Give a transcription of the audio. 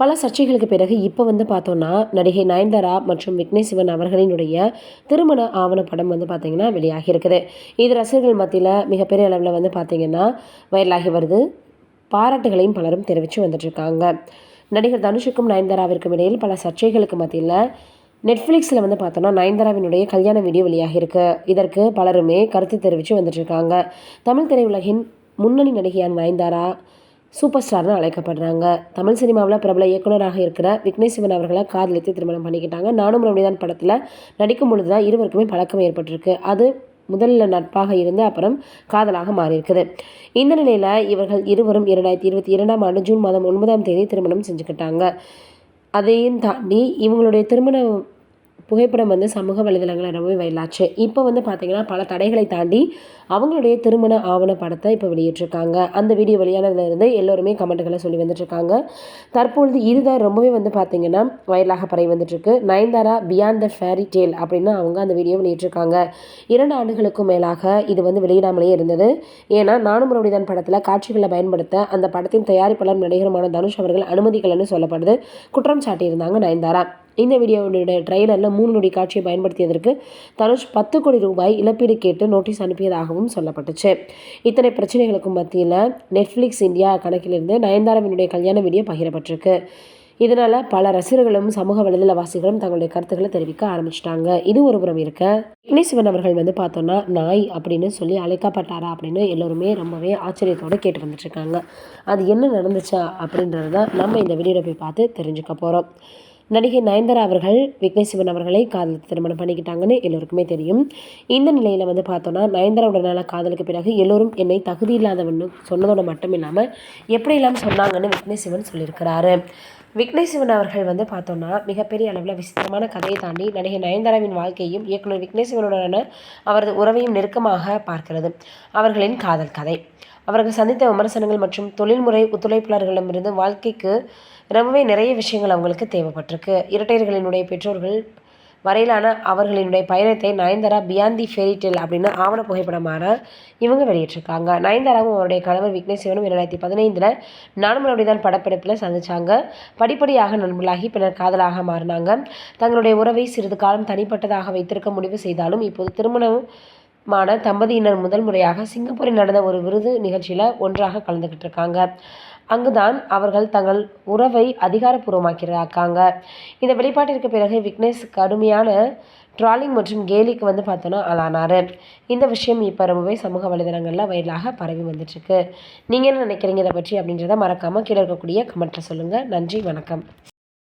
பல சர்ச்சைகளுக்கு பிறகு இப்போ பார்த்தோன்னா, நடிகை நயன்தாரா மற்றும் விக்னேஷ் சிவன் அவர்களினுடைய திருமண ஆவணப்படம் பார்த்தீங்கன்னா வெளியாகி இருக்குது. இது ரசிகர்கள் மத்தியில மிகப்பெரிய அளவுல பார்த்தீங்கன்னா, வைரலாகி வருது. பாராட்டுகளையும் பலரும் தெரிவிச்சு வந்துட்டுருக்காங்க. நடிகர் தனுஷுக்கும் நயன்தாராவிற்கும் இடையில் பல சர்ச்சைகளுக்கு மத்தியில நெட்ஃப்ளிக்ஸில் பார்த்தோன்னா, நயன்தாராவினுடைய கல்யாண வீடியோ வெளியாகியிருக்கு. இதற்கு பலருமே கருத்து தெரிவித்து வந்துட்டுருக்காங்க. தமிழ் திரையுலகின் முன்னணி நடிகையான நயன்தாரா சூப்பர் ஸ்டார்னு அழைக்கப்படுறாங்க. தமிழ் சினிமாவில் பிரபல இயக்குனராக இருக்கிற விக்னேஷ் சிவன் அவர்களை காதலித்து திருமணம் பண்ணிக்கிட்டாங்க. நானும் ரவுடிதான் படத்தில் நடிக்கும் பொழுது தான் இருவருக்குமே பழக்கம் ஏற்பட்டிருக்கு. அது முதல்ல நட்பாக இருந்து அப்புறம் காதலாக மாறியிருக்குது. இந்த நிலையில் இவர்கள் இருவரும் 2022ஆம் ஆண்டு ஜூன் மாதம் 9ஆம் தேதி திருமணம் செஞ்சுக்கிட்டாங்க. அதையும் தாண்டி இவங்களுடைய திருமண புகைப்படம் சமூக வலைதளங்களில் ரொம்பவே வைரலாச்சு. இப்போ பார்த்தீங்கன்னா பல தடைகளை தாண்டி அவங்களுடைய திருமண ஆவண படத்தை இப்போ வெளியிட்டிருக்காங்க. அந்த வீடியோ வெளியானதுலேருந்து எல்லோருமே கமெண்ட்டுகளை சொல்லி வந்துட்டுருக்காங்க. தற்பொழுது இதுதான் ரொம்பவே பார்த்தீங்கன்னா வைரலாக பரவி வந்துட்டுருக்கு. Nayanthara beyond the fairy tale அப்படின்னு அவங்க அந்த வீடியோ வெளியிட்டிருக்காங்க. 2 ஆண்டுகளுக்கும் மேலாக இது வெளியிடாமலே இருந்தது. ஏன்னா நானும் ரவுடிதான் படத்தில் காட்சிகளை பயன்படுத்த அந்த படத்தின் தயாரிப்பாளர் நடிகருமான தனுஷ் அவர்கள் அனுமதிக்கலன்னு சொல்லப்படுது. குற்றம் சாட்டியிருந்தாங்க நயன்தாரா. இந்த வீடியோவுடைய ட்ரெய்லரில் 3 நொடி காட்சியை பயன்படுத்தியதற்கு தனுஷ் 10 கோடி ரூபாய் இழப்பீடு கேட்டு நோட்டீஸ் அனுப்பியதாகவும் சொல்லப்பட்டுச்சு. இத்தனை பிரச்சனைகளுக்கும் மத்தியில் நெட்ஃப்ளிக்ஸ் இந்தியா கணக்கிலிருந்து நயன்தாராவினுடைய கல்யாண வீடியோ பகிரப்பட்டிருக்கு. இதனால் பல ரசிகர்களும் சமூக வலைதளவாசிகளும் தங்களுடைய கருத்துக்களை தெரிவிக்க ஆரம்பிச்சிட்டாங்க. இது ஒரு புறம் இருக்க, விக்னேஷ் சிவன் அவர்கள் பார்த்தோன்னா நாய் அப்படின்னு சொல்லி அழைக்கப்பட்டாரா அப்படின்னு எல்லோருமே ரொம்பவே ஆச்சரியத்தோடு கேட்டு வந்துட்டுருக்காங்க. அது என்ன நடந்துச்சா அப்படின்றத நம்ம இந்த வீடியோவில் போய் பார்த்து தெரிஞ்சுக்க போகிறோம். நடிகை நயன்தாரா அவர்கள் விக்னேஷ் சிவன் அவர்களை காதலித்து திருமணம் பண்ணிக்கிட்டாங்கன்னு எல்லோருக்குமே தெரியும். இந்த நிலையில் பார்த்தோன்னா நயன்தாராவுடனான காதலுக்கு பிறகு எல்லோரும் என்னை தகுதி இல்லாதவன்னு சொன்னதோடு மட்டும் இல்லாமல் எப்படியெல்லாம் சொன்னாங்கன்னு விக்னேஷ் சிவன் சொல்லியிருக்கிறாரு. விக்னேஷ் சிவன் அவர்கள் பார்த்தோன்னா மிகப்பெரிய அளவில் விசித்திரமான கதையை தாண்டி நடிகை நயன்தாராவின் வாழ்க்கையும் இயக்குனர் விக்னேஷ் சிவனுடனான அவரது உறவையும் நெருக்கமாக பார்க்கிறது அவர்களின் காதல் கதை. அவர்கள் சந்தித்த விமர்சனங்கள் மற்றும் தொழில்முறை ஒத்துழைப்பாளர்களிடமிருந்து வாழ்க்கைக்கு ரொம்பவே நிறைய விஷயங்கள் அவங்களுக்கு தேவைப்பட்டிருக்கு. இரட்டையர்களினுடைய பெற்றோர்கள் வரையிலான அவர்களினுடைய பயணத்தை Nayanthara beyond the fairy tale அப்படின்னு ஆவண புகைப்படமான இவங்க வெளியிட்டிருக்காங்க. நயன்தாராவும் அவருடைய கணவர் விக்னேஷ் சிவனும் 2015 நானும் ரவுடிதான் படப்பிடிப்பில் சந்திச்சாங்க. படிப்படியாக நண்பர்களாகி பின்னர் காதலாக மாறினாங்க. தங்களுடைய உறவை சிறிது காலம் தனிப்பட்டதாக வைத்திருக்க முடிவு செய்தாலும் இப்போது திருமணமான தம்பதியினர் முதல் முறையாக சிங்கப்பூரில் நடந்த ஒரு விருது நிகழ்ச்சியில் ஒன்றாக கலந்துக்கிட்டு இருக்காங்க. அங்குதான் அவர்கள் தங்கள் உறவை அதிகாரப்பூர்வமாக்கிறாங்க. இந்த வெளிப்பாட்டிற்கு பிறகு விக்னேஷ் கடுமையான ட்ராலிங் மற்றும் கேலிக்கு பார்த்தோன்னா ஆளானார். இந்த விஷயம் இப்போ ரொம்பவே சமூக வலைதளங்களில் வைரலாக பரவி வந்துட்டுருக்கு. நீங்கள் என்ன நினைக்கிறீங்க இதை பற்றி அப்படின்றத மறக்காமல் கீழே இருக்கக்கூடிய கமெண்ட்டில் சொல்லுங்கள். நன்றி, வணக்கம்.